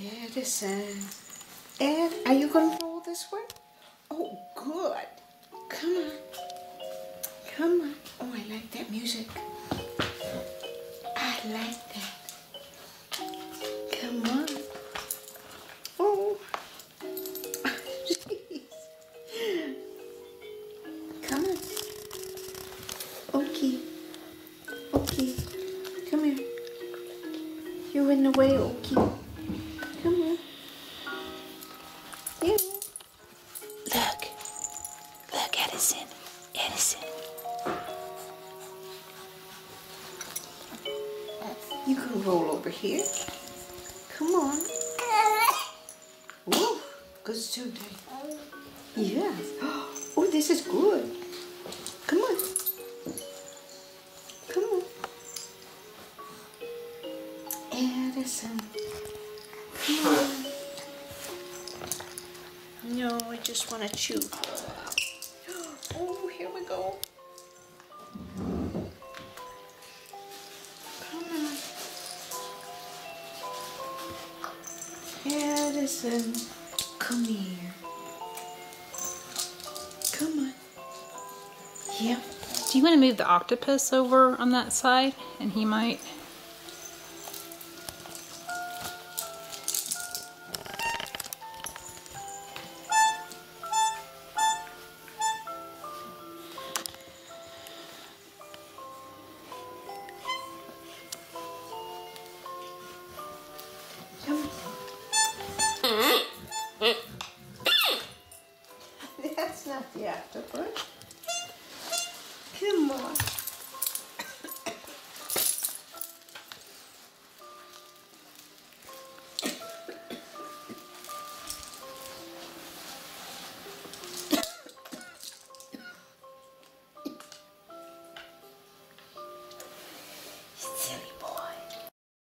Edison. Ed, are you going to roll this way? Oh, good. Come on. Come on. Oh, I like that music. I like that. Come on. Oh. Jeez. Come on. Okay. Okay. Come here. You're in the way, Okie. Come on. Yeah. Look, Edison. Edison. You can roll over here. Come on. Woo, good student. Yes. Oh, this is good. Come on. Come on. Edison. Come on. No, I just want to chew. Oh, here we go. Come on. Edison, come here. Come on. Yep. Do you want to move the octopus over on that side? And he might... Come on.